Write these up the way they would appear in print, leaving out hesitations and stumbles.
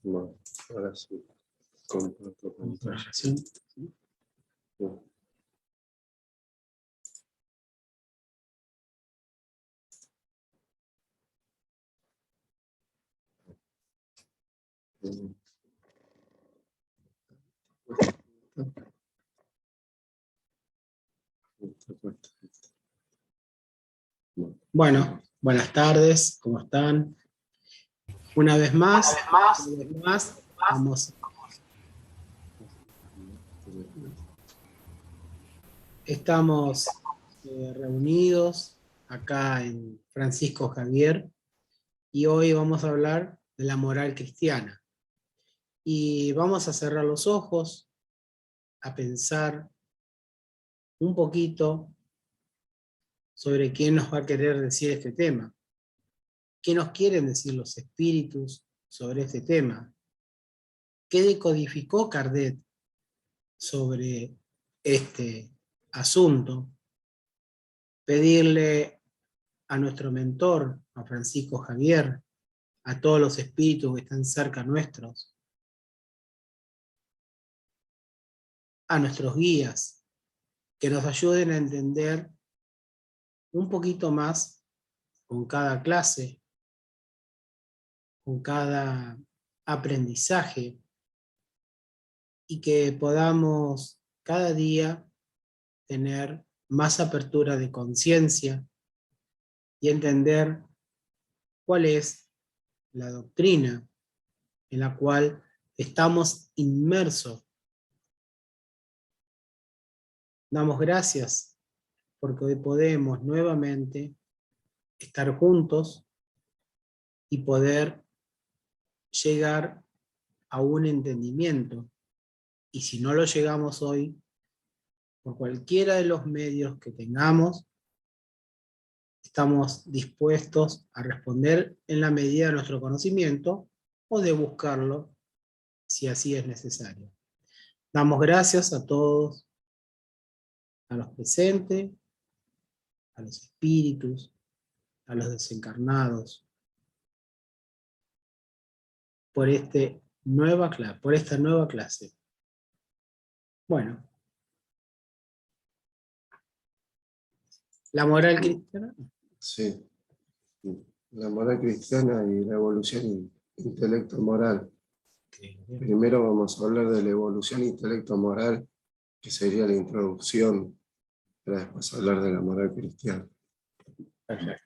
No, ahora sí. Comparto pantalla. Sí. No. Bueno, buenas tardes, ¿cómo están? Una vez más, estamos reunidos acá en Francisco Javier y hoy vamos a hablar de la moral cristiana. Y vamos a cerrar los ojos, a pensar un poquito sobre quién nos va a querer decir este tema. ¿Qué nos quieren decir los espíritus sobre este tema? ¿Qué decodificó Kardec sobre este asunto? Pedirle a nuestro mentor, a Francisco Javier, a todos los espíritus que están cerca nuestros, a nuestros guías, que nos ayuden a entender un poquito más con cada clase, con cada aprendizaje, y que podamos cada día tener más apertura de conciencia y entender cuál es la doctrina en la cual estamos inmersos. Damos gracias porque hoy podemos nuevamente estar juntos y poder llegar a un entendimiento. Y si no lo llegamos hoy, por cualquiera de los medios que tengamos, estamos dispuestos a responder en la medida de nuestro conocimiento o de buscarlo si así es necesario. Damos gracias a todos, a los presentes, a los espíritus, a los desencarnados, por esta nueva clase. Bueno, la moral cristiana. Sí. La moral cristiana y la evolución intelecto-moral. Primero vamos a hablar de la evolución intelecto-moral, que sería la introducción, para después hablar de la moral cristiana. Perfecto.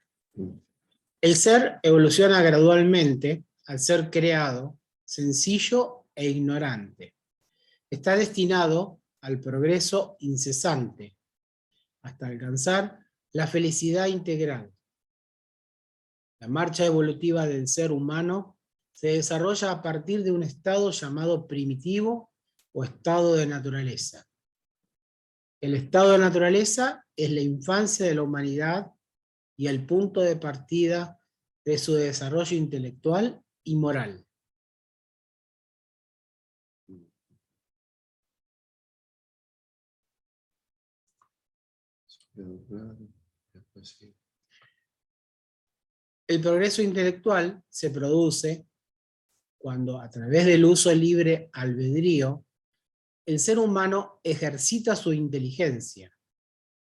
El ser evoluciona gradualmente al ser creado, sencillo e ignorante. Está destinado al progreso incesante, hasta alcanzar la felicidad integral. La marcha evolutiva del ser humano se desarrolla a partir de un estado llamado primitivo o estado de naturaleza. El estado de naturaleza es la infancia de la humanidad y el punto de partida de su desarrollo intelectual y moral. El progreso intelectual se produce cuando, a través del uso libre albedrío, el ser humano ejercita su inteligencia,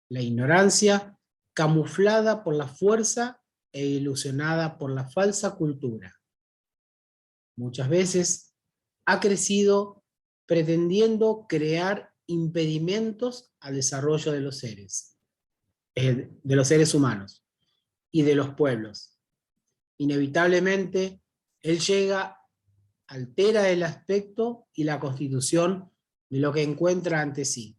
la ignorancia camuflada por la fuerza e ilusionada por la falsa cultura. Muchas veces ha crecido pretendiendo crear impedimentos al desarrollo de los seres humanos y de los pueblos. Inevitablemente, él altera el aspecto y la constitución de lo que encuentra ante sí,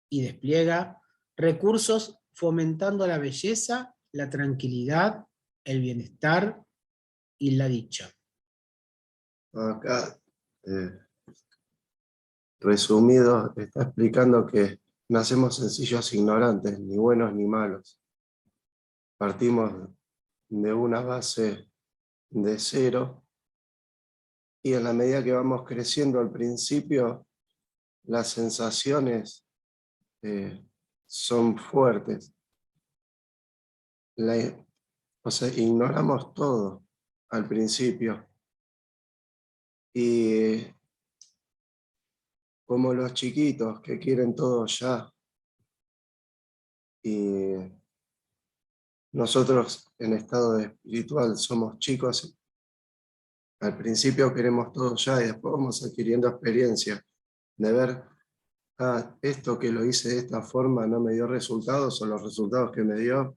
y despliega recursos fomentando la belleza, la tranquilidad, el bienestar y la dicha. Acá, resumido, está explicando que nacemos sencillos ignorantes, ni buenos ni malos. Partimos de una base de cero, y en la medida que vamos creciendo al principio, las sensaciones son fuertes. O sea, ignoramos todo al principio. Y como los chiquitos que quieren todo ya, y nosotros en estado espiritual somos chicos, al principio queremos todo ya y después vamos adquiriendo experiencia de ver, esto que lo hice de esta forma no me dio resultados, o los resultados que me dio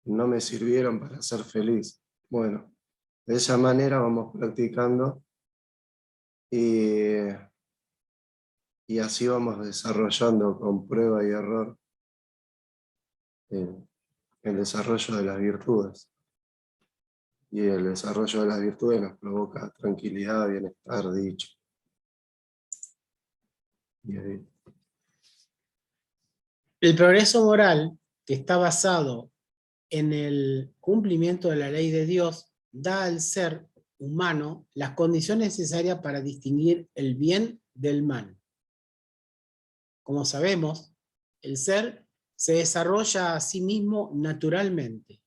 no me sirvieron para ser feliz. Bueno, de esa manera vamos practicando y, y así vamos desarrollando con prueba y error el desarrollo de las virtudes. Y el desarrollo de las virtudes nos provoca tranquilidad, bienestar, dicha. Y ahí, El progreso moral, que está basado en el cumplimiento de la ley de Dios, da al ser humano las condiciones necesarias para distinguir el bien del mal. Como sabemos, el ser se desarrolla a sí mismo naturalmente,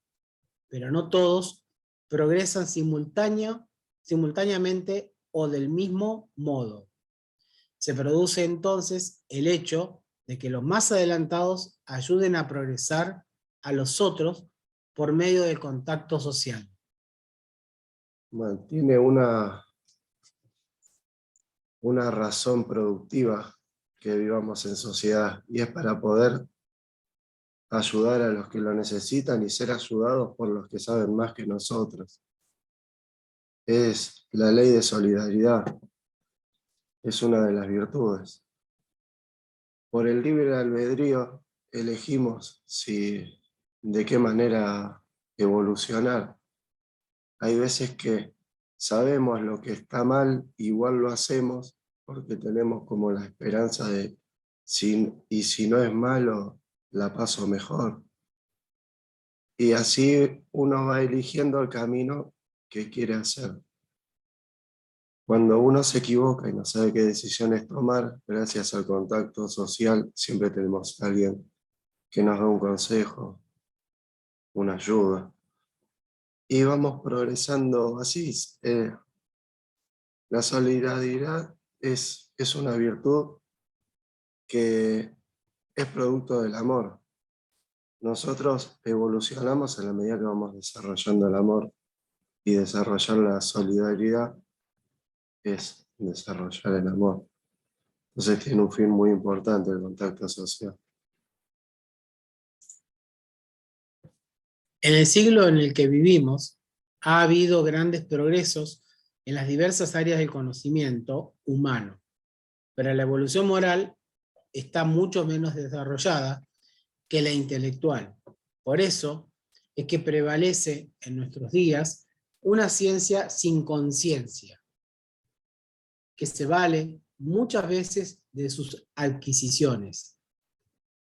pero no todos progresan simultáneamente o del mismo modo. Se produce entonces el hecho de que los más adelantados ayuden a progresar a los otros por medio del contacto social. mantiene una razón productiva que vivamos en sociedad, y es para poder ayudar a los que lo necesitan y ser ayudados por los que saben más que nosotros. Es la ley de solidaridad, es una de las virtudes. Por el libre albedrío elegimos de qué manera evolucionar. Hay veces que sabemos lo que está mal, igual lo hacemos porque tenemos como la esperanza de, y si no es malo, la paso mejor. Y así uno va eligiendo el camino que quiere hacer. Cuando uno se equivoca y no sabe qué decisiones tomar, gracias al contacto social, siempre tenemos a alguien que nos da un consejo, una ayuda. Y vamos progresando así. La solidaridad es una virtud que es producto del amor. Nosotros evolucionamos en la medida que vamos desarrollando el amor, y desarrollar la solidaridad es desarrollar el amor. Entonces tiene un fin muy importante el contacto social. En el siglo en el que vivimos, ha habido grandes progresos en las diversas áreas del conocimiento humano, pero la evolución moral está mucho menos desarrollada que la intelectual. Por eso es que prevalece en nuestros días una ciencia sin conciencia, que se vale muchas veces de sus adquisiciones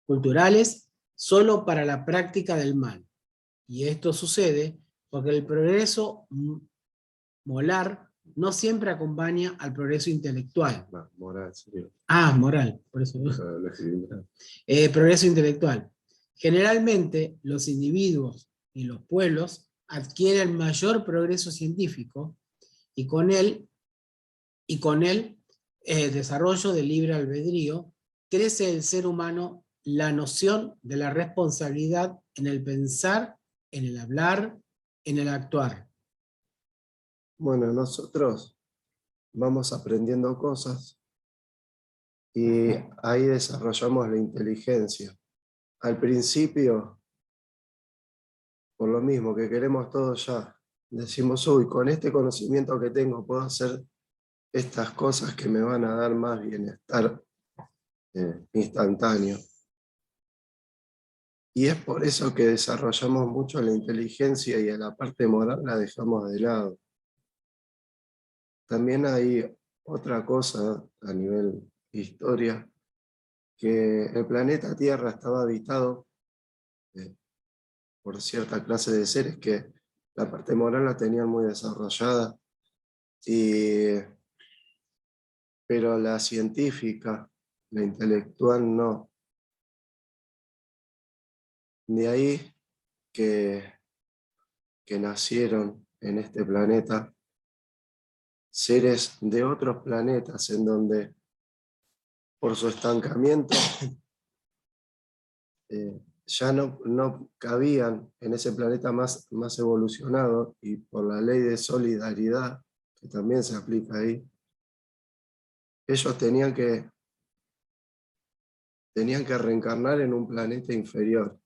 culturales solo para la práctica del mal. Y esto sucede porque el progreso molar no siempre acompaña al progreso intelectual. No, moral, serio. Moral, por eso. Lo escribí. Progreso intelectual. Generalmente los individuos y los pueblos adquieren mayor progreso científico y con él desarrollo del libre albedrío, crece el ser humano la noción de la responsabilidad en el pensar, en el hablar, en el actuar. Bueno, nosotros vamos aprendiendo cosas y ahí desarrollamos la inteligencia. Al principio, por lo mismo que queremos todo ya, decimos, uy, con este conocimiento que tengo puedo hacer estas cosas que me van a dar más bienestar instantáneo. Y es por eso que desarrollamos mucho la inteligencia y a la parte moral la dejamos de lado. También hay otra cosa a nivel historia, que el planeta Tierra estaba habitado por cierta clase de seres que la parte moral la tenían muy desarrollada, pero la científica, la intelectual no. De ahí que nacieron en este planeta seres de otros planetas en donde por su estancamiento ya no cabían en ese planeta más evolucionado, y por la ley de solidaridad, que también se aplica ahí, ellos tenían que reencarnar en un planeta inferior.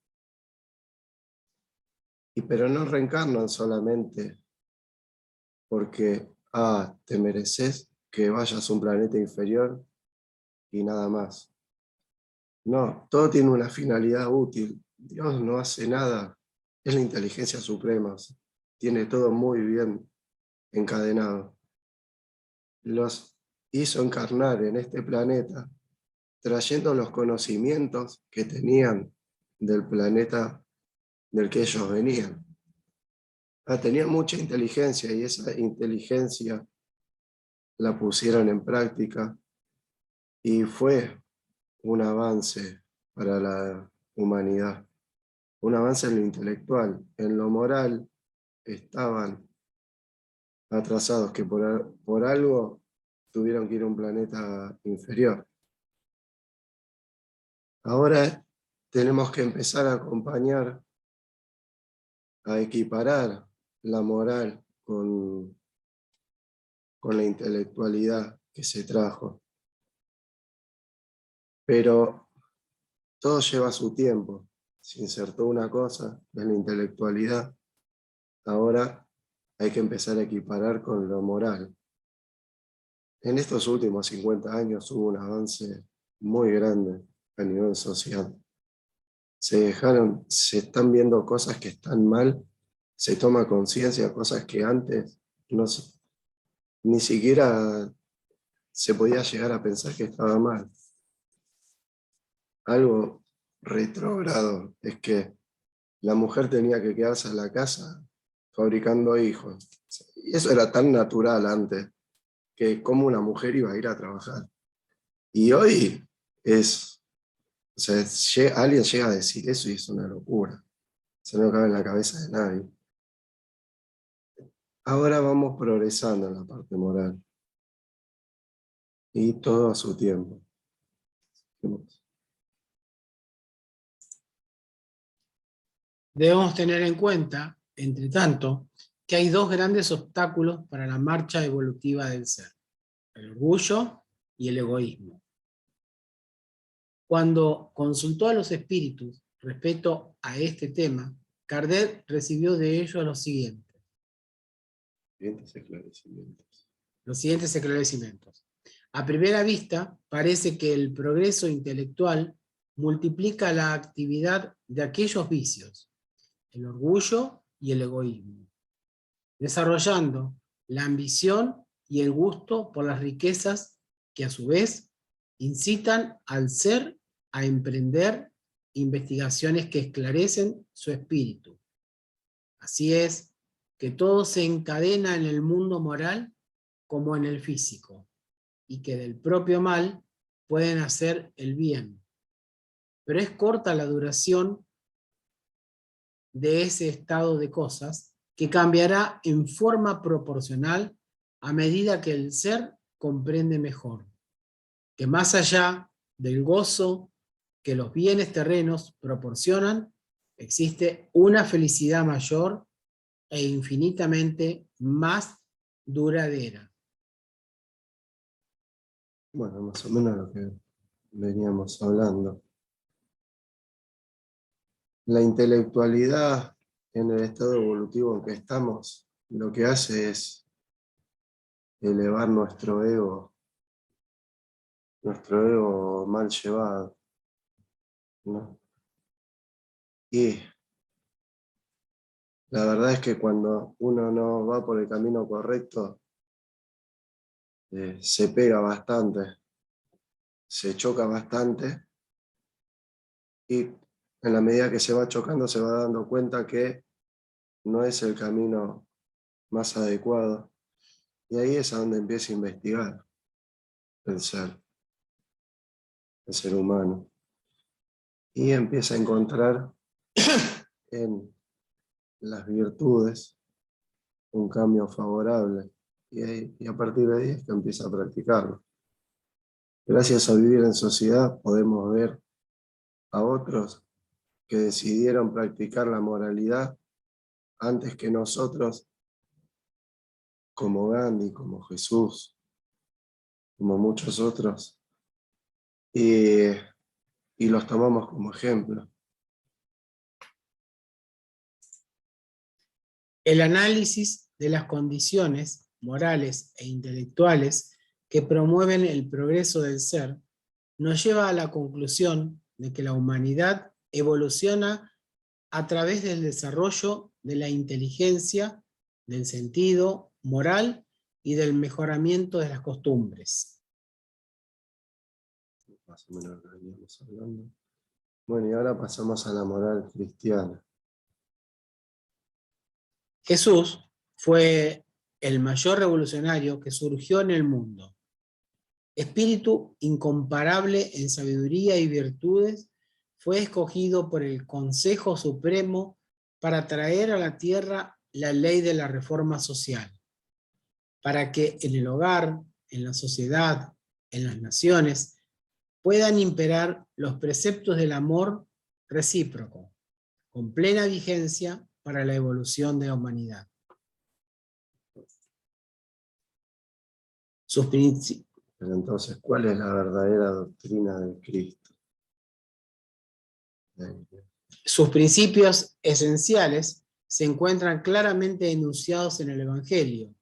Pero no reencarnan solamente porque te mereces que vayas a un planeta inferior y nada más. No, todo tiene una finalidad útil. Dios no hace nada, es la inteligencia suprema, tiene todo muy bien encadenado. Los hizo encarnar en este planeta trayendo los conocimientos que tenían del planeta del que ellos venían. Tenían mucha inteligencia, y esa inteligencia la pusieron en práctica y fue un avance para la humanidad, un avance en lo intelectual. En lo moral estaban atrasados, que por algo tuvieron que ir a un planeta inferior. Ahora tenemos que empezar a acompañar, a equiparar la moral con la intelectualidad que se trajo. Pero todo lleva su tiempo. Se insertó una cosa, es la intelectualidad. Ahora hay que empezar a equiparar con lo moral. En estos últimos 50 años hubo un avance muy grande a nivel social. Se están viendo cosas que están mal, se toma conciencia de cosas que antes ni siquiera se podía llegar a pensar que estaba mal. Algo retrógrado es que la mujer tenía que quedarse en la casa fabricando hijos. Y eso era tan natural antes, que cómo una mujer iba a ir a trabajar. Y hoy alguien llega a decir eso y es una locura. Se no cabe en la cabeza de nadie. Ahora vamos progresando en la parte moral. Y todo a su tiempo. Debemos tener en cuenta, entre tanto, que hay dos grandes obstáculos para la marcha evolutiva del ser: el orgullo y el egoísmo. Cuando consultó a los espíritus respecto a este tema, Kardec recibió de ellos los siguientes esclarecimientos. A primera vista, parece que el progreso intelectual multiplica la actividad de aquellos vicios, el orgullo y el egoísmo, desarrollando la ambición y el gusto por las riquezas que a su vez incitan al ser a emprender investigaciones que esclarecen su espíritu. Así es que todo se encadena en el mundo moral como en el físico, y que del propio mal pueden hacer el bien. Pero es corta la duración de ese estado de cosas, que cambiará en forma proporcional a medida que el ser comprende mejor que más allá del gozo que los bienes terrenos proporcionan, existe una felicidad mayor e infinitamente más duradera. Bueno, más o menos lo que veníamos hablando. La intelectualidad en el estado evolutivo en que estamos, lo que hace es elevar nuestro ego mal llevado, ¿no? Y la verdad es que cuando uno no va por el camino correcto, se pega bastante, se choca bastante, y en la medida que se va chocando se va dando cuenta que no es el camino más adecuado. Y ahí es a donde empieza a investigar el ser humano. Y empieza a encontrar en las virtudes un cambio favorable y a partir de ahí es que empieza a practicarlo. Gracias a vivir en sociedad podemos ver a otros que decidieron practicar la moralidad antes que nosotros, como Gandhi, como Jesús, como muchos otros, y los tomamos como ejemplo. El análisis de las condiciones morales e intelectuales que promueven el progreso del ser nos lleva a la conclusión de que la humanidad evoluciona a través del desarrollo de la inteligencia, del sentido moral y del mejoramiento de las costumbres. Más o menos lo que veníamos hablando. Bueno, y ahora pasamos a la moral cristiana. Jesús fue el mayor revolucionario que surgió en el mundo. Espíritu incomparable en sabiduría y virtudes, fue escogido por el Consejo Supremo para traer a la tierra la ley de la reforma social, para que en el hogar, en la sociedad, en las naciones, puedan imperar los preceptos del amor recíproco, con plena vigencia para la evolución de la humanidad. Sus principios. Pero entonces, ¿cuál es la verdadera doctrina de Cristo? Sus principios esenciales se encuentran claramente enunciados en el Evangelio,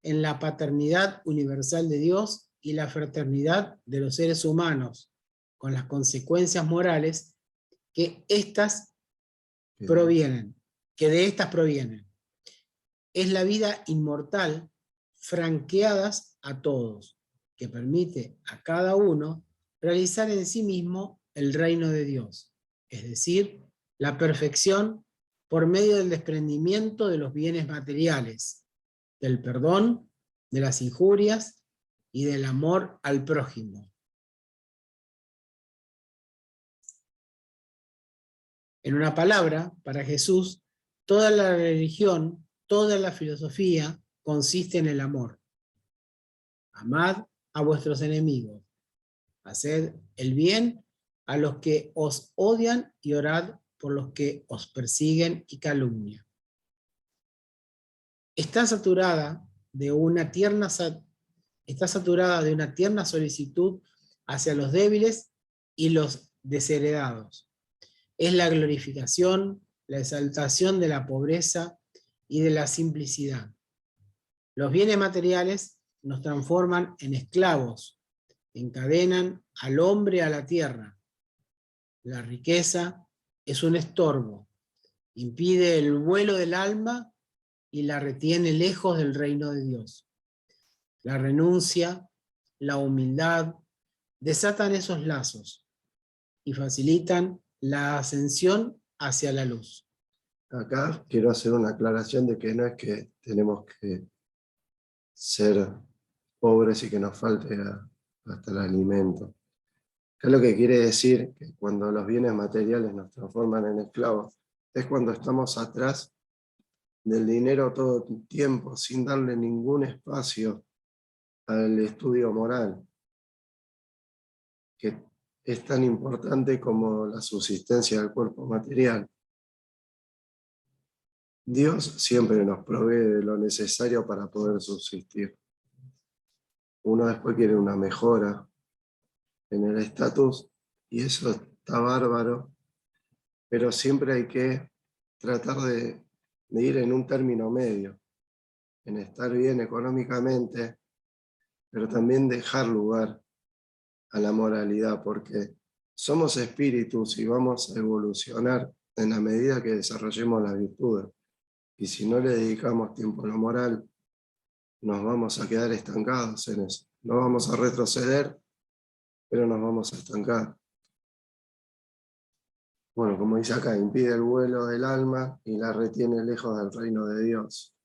en la paternidad universal de Dios y la fraternidad de los seres humanos, con las consecuencias morales que de estas provienen. Es la vida inmortal franqueadas a todos, que permite a cada uno realizar en sí mismo el reino de Dios, es decir, la perfección por medio del desprendimiento de los bienes materiales, del perdón, de las injurias y del amor al prójimo. En una palabra, para Jesús, toda la religión, toda la filosofía consiste en el amor. Amad a vuestros enemigos, haced el bien a los que os odian y orad por los que os persiguen y calumnian. Está saturada de una tierna solicitud hacia los débiles y los desheredados. Es la glorificación, la exaltación de la pobreza y de la simplicidad. Los bienes materiales nos transforman en esclavos, encadenan al hombre a la tierra. La riqueza es un estorbo, impide el vuelo del alma y la retiene lejos del reino de Dios. La renuncia, la humildad, desatan esos lazos y facilitan la ascensión hacia la luz. Acá quiero hacer una aclaración de que no es que tenemos que ser pobres y que nos falte hasta el alimento. Acá lo que quiere decir que cuando los bienes materiales nos transforman en esclavos, es cuando estamos atrás del dinero todo el tiempo, sin darle ningún espacio al estudio moral, que es tan importante como la subsistencia del cuerpo material. Dios siempre nos provee de lo necesario para poder subsistir. Uno después quiere una mejora en el estatus y eso está bárbaro, pero siempre hay que tratar de ir en un término medio, en estar bien económicamente, pero también dejar lugar a la moralidad, porque somos espíritus y vamos a evolucionar en la medida que desarrollemos las virtudes. Y si no le dedicamos tiempo a lo moral, nos vamos a quedar estancados en eso. No vamos a retroceder, pero nos vamos a estancar. Bueno, como dice acá, impide el vuelo del alma y la retiene lejos del reino de Dios.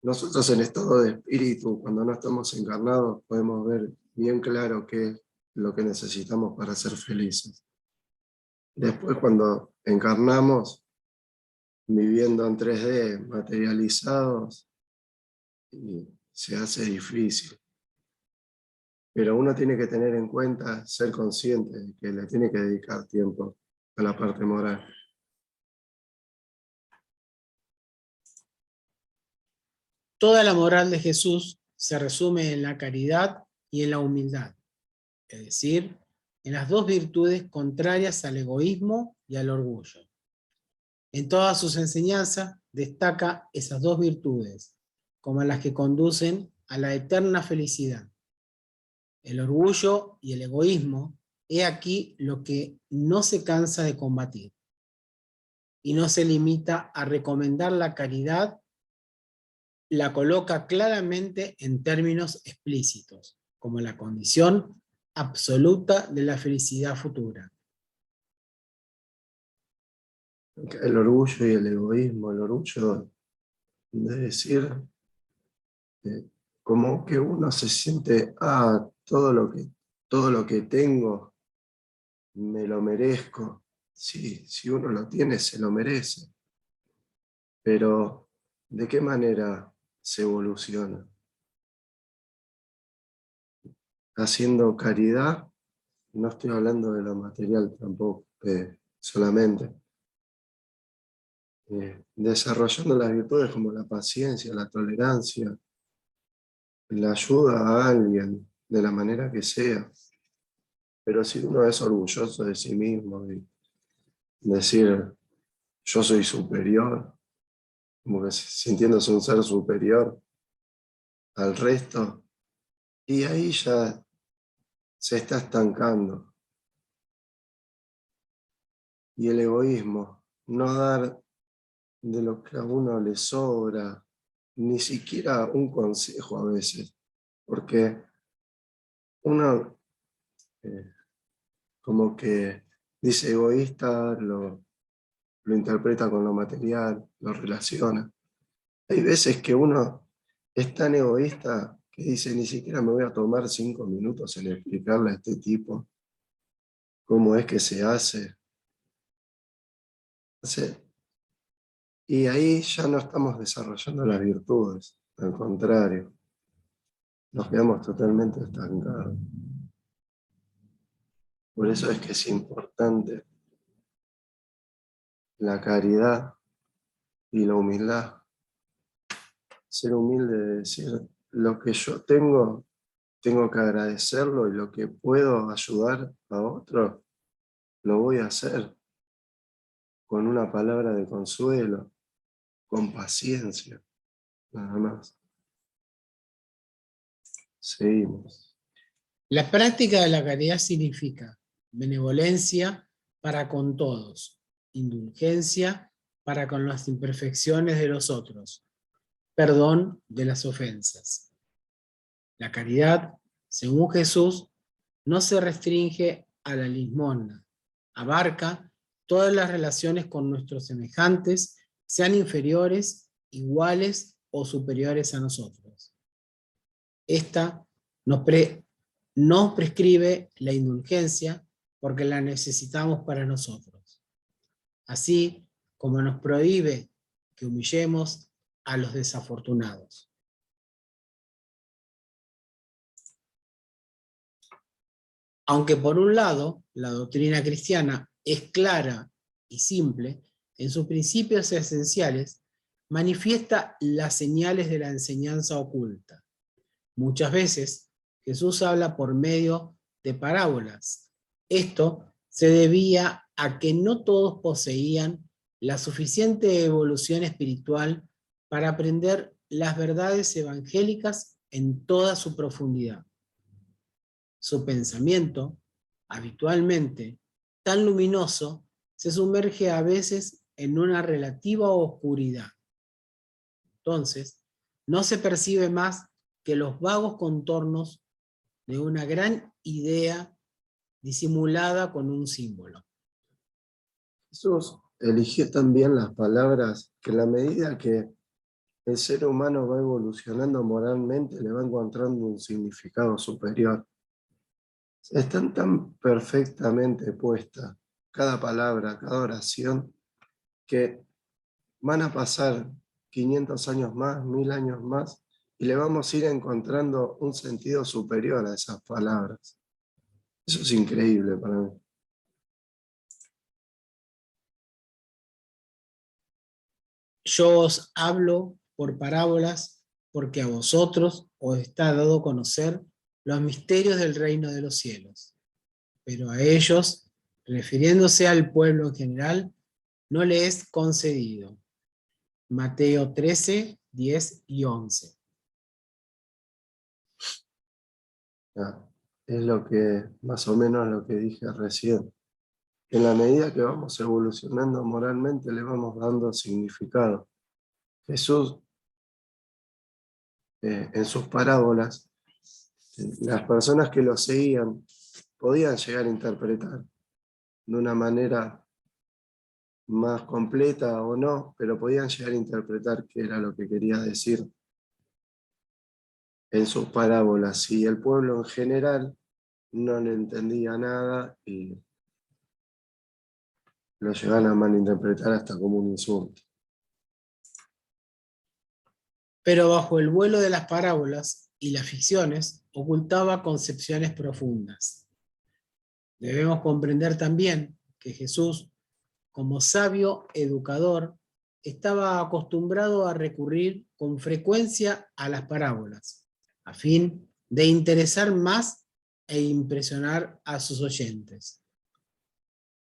Nosotros en estado de espíritu, cuando no estamos encarnados, podemos ver bien claro qué es lo que necesitamos para ser felices. Después, cuando encarnamos, viviendo en 3D, materializados, y se hace difícil. Pero uno tiene que tener en cuenta, ser consciente de que le tiene que dedicar tiempo a la parte moral. Toda la moral de Jesús se resume en la caridad y en la humildad, es decir, en las dos virtudes contrarias al egoísmo y al orgullo. En todas sus enseñanzas destaca esas dos virtudes como las que conducen a la eterna felicidad. El orgullo y el egoísmo, he aquí lo que no se cansa de combatir, y no se limita a recomendar la caridad, la coloca claramente en términos explícitos, como la condición absoluta de la felicidad futura. El orgullo y el egoísmo, el orgullo de decir como que uno se siente, todo lo que tengo me lo merezco. Sí, si uno lo tiene, se lo merece. Pero, ¿de qué manera se evoluciona? Haciendo caridad, no estoy hablando de lo material tampoco, solamente. Desarrollando las virtudes como la paciencia, la tolerancia, la ayuda a alguien de la manera que sea. Pero si uno es orgulloso de sí mismo y decir yo soy superior, como que sintiéndose un ser superior al resto, y ahí ya se está estancando. Y el egoísmo, no dar de lo que a uno le sobra, ni siquiera un consejo a veces, porque uno como que dice egoísta, lo interpreta con lo material, lo relaciona. Hay veces que uno es tan egoísta que dice, ni siquiera me voy a tomar 5 minutos en explicarle a este tipo cómo es que se hace. Y ahí ya no estamos desarrollando las virtudes, al contrario, nos quedamos totalmente estancados. Por eso es que es importante la caridad y la humildad. Ser humilde de decir, lo que yo tengo que agradecerlo, y lo que puedo ayudar a otro, lo voy a hacer con una palabra de consuelo, con paciencia, nada más. Seguimos. La práctica de la caridad significa benevolencia para con todos, indulgencia para con las imperfecciones de los otros, perdón de las ofensas. La caridad, según Jesús, no se restringe a la limosna, abarca todas las relaciones con nuestros semejantes, sean inferiores, iguales o superiores a nosotros. Esta nos prescribe la indulgencia porque la necesitamos para nosotros, así como nos prohíbe que humillemos a los desafortunados. Aunque por un lado, la doctrina cristiana es clara y simple, en sus principios esenciales manifiesta las señales de la enseñanza oculta. Muchas veces Jesús habla por medio de parábolas. Esto se debía a que no todos poseían la suficiente evolución espiritual para aprender las verdades evangélicas en toda su profundidad. Su pensamiento, habitualmente tan luminoso, se sumerge a veces en una relativa oscuridad. Entonces, no se percibe más que los vagos contornos de una gran idea disimulada con un símbolo. Jesús eligió también las palabras que, en la medida que el ser humano va evolucionando moralmente, le va encontrando un significado superior. Están tan perfectamente puestas cada palabra, cada oración, que van a pasar 500 años más, 1000 años más, y le vamos a ir encontrando un sentido superior a esas palabras. Eso es increíble para mí. Yo os hablo por parábolas, porque a vosotros os está dado conocer los misterios del reino de los cielos. Pero a ellos, refiriéndose al pueblo en general, no le es concedido. Mateo 13, 10 y 11. Es lo que, más o menos lo que dije recién. En la medida que vamos evolucionando moralmente, le vamos dando significado. Jesús, en sus parábolas, las personas que lo seguían podían llegar a interpretar de una manera más completa o no, pero podían llegar a interpretar qué era lo que quería decir en sus parábolas. Y el pueblo en general no le entendía nada y lo llegan a malinterpretar hasta como un insulto. Pero bajo el vuelo de las parábolas y las ficciones ocultaba concepciones profundas. Debemos comprender también que Jesús, como sabio educador, estaba acostumbrado a recurrir con frecuencia a las parábolas, a fin de interesar más e impresionar a sus oyentes.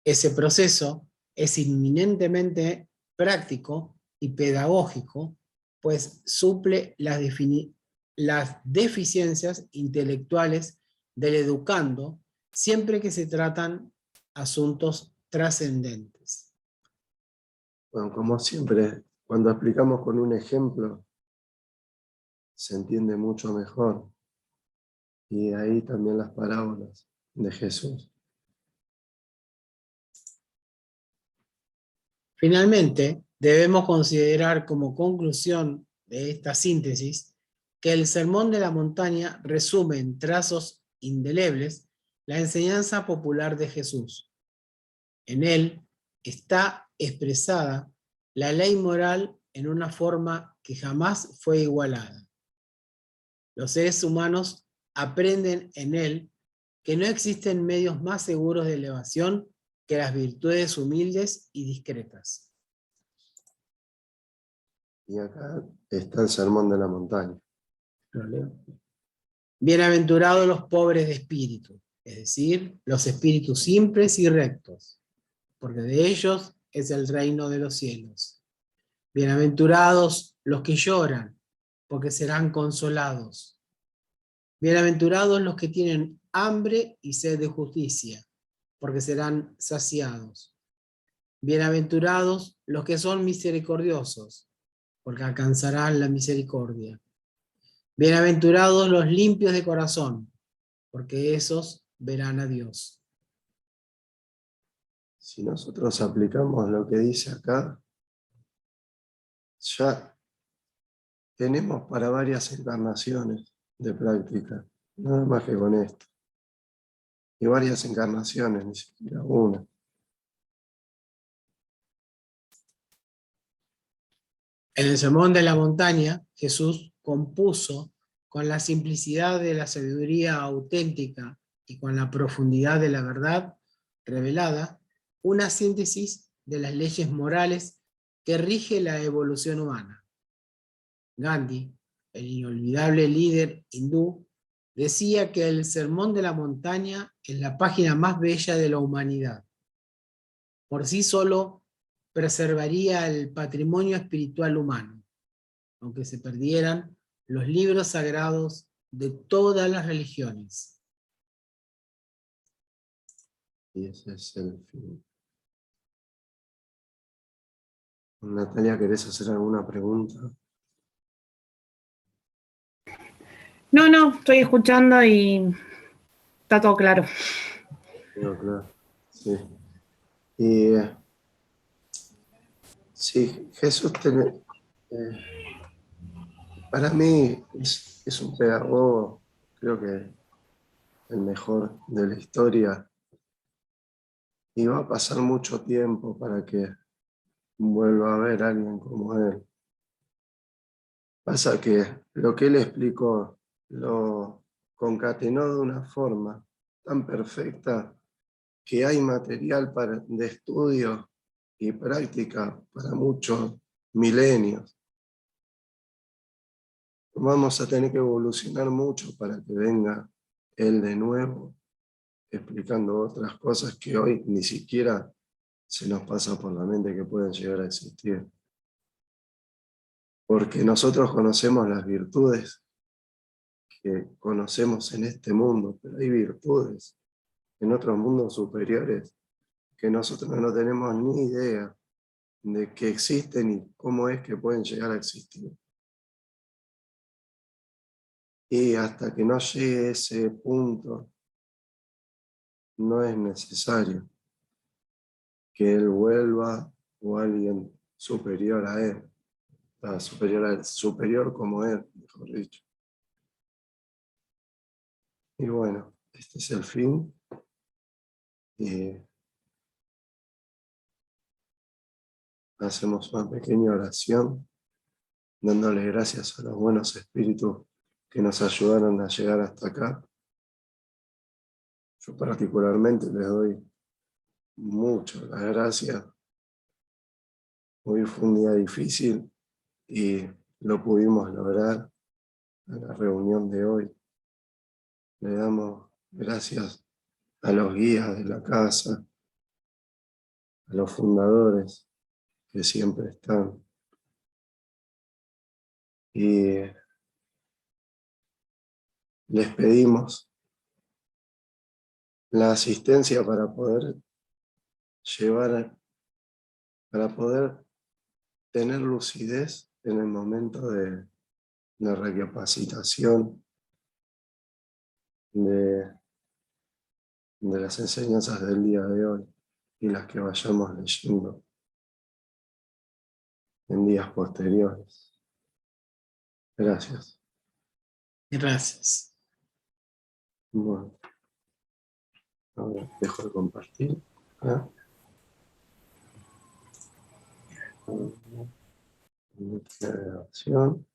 Ese proceso es inminentemente práctico y pedagógico, pues suple las deficiencias intelectuales del educando siempre que se tratan asuntos trascendentes. Bueno, como siempre, cuando explicamos con un ejemplo, se entiende mucho mejor. Y ahí también las parábolas de Jesús. Finalmente, debemos considerar como conclusión de esta síntesis que el Sermón de la Montaña resume en trazos indelebles la enseñanza popular de Jesús. En él está expresada la ley moral en una forma que jamás fue igualada. Los seres humanos aprenden en él que no existen medios más seguros de elevación que las virtudes humildes y discretas. Y acá está el Sermón de la Montaña. Bienaventurados los pobres de espíritu, es decir, los espíritus simples y rectos, porque de ellos es el reino de los cielos. Bienaventurados los que lloran, porque serán consolados. Bienaventurados los que tienen hambre y sed de justicia, porque serán saciados. Bienaventurados los que son misericordiosos, porque alcanzarán la misericordia. Bienaventurados los limpios de corazón, porque esos verán a Dios. Si nosotros aplicamos lo que dice acá, ya tenemos para varias encarnaciones de práctica, nada más que con esto. Y varias encarnaciones, ni siquiera una. En el Sermón de la Montaña, Jesús compuso con la simplicidad de la sabiduría auténtica y con la profundidad de la verdad revelada, una síntesis de las leyes morales que rige la evolución humana. Gandhi, el inolvidable líder hindú, decía que el Sermón de la Montaña es la página más bella de la humanidad. Por sí solo preservaría el patrimonio espiritual humano, aunque se perdieran los libros sagrados de todas las religiones. Y ese es el fin. Natalia, ¿querés hacer alguna pregunta? No, estoy escuchando y está todo claro. No, claro. Sí. Y sí, Jesús para mí es un pedagogo, creo que el mejor de la historia. Y va a pasar mucho tiempo para que vuelva a haber alguien como él. Pasa que lo que él explicó lo concatenó de una forma tan perfecta que hay material de estudio y práctica para muchos milenios. Vamos a tener que evolucionar mucho para que venga él de nuevo, explicando otras cosas que hoy ni siquiera se nos pasa por la mente que pueden llegar a existir. Porque nosotros conocemos las virtudes que conocemos en este mundo, pero hay virtudes en otros mundos superiores que nosotros no tenemos ni idea de que existen y cómo es que pueden llegar a existir. Y hasta que no llegue ese punto, no es necesario que él vuelva o alguien superior a él, superior como él, mejor dicho. Y bueno, este es el fin. Y hacemos una pequeña oración, dándole gracias a los buenos espíritus que nos ayudaron a llegar hasta acá. Yo particularmente les doy mucho las gracias. Hoy fue un día difícil y lo pudimos lograr en la reunión de hoy. Le damos gracias a los guías de la casa, a los fundadores que siempre están. Y les pedimos la asistencia para poder tener lucidez en el momento de recapacitación de las enseñanzas del día de hoy y las que vayamos leyendo en días posteriores. Gracias. Gracias. Bueno, ahora dejo de compartir. Grabación.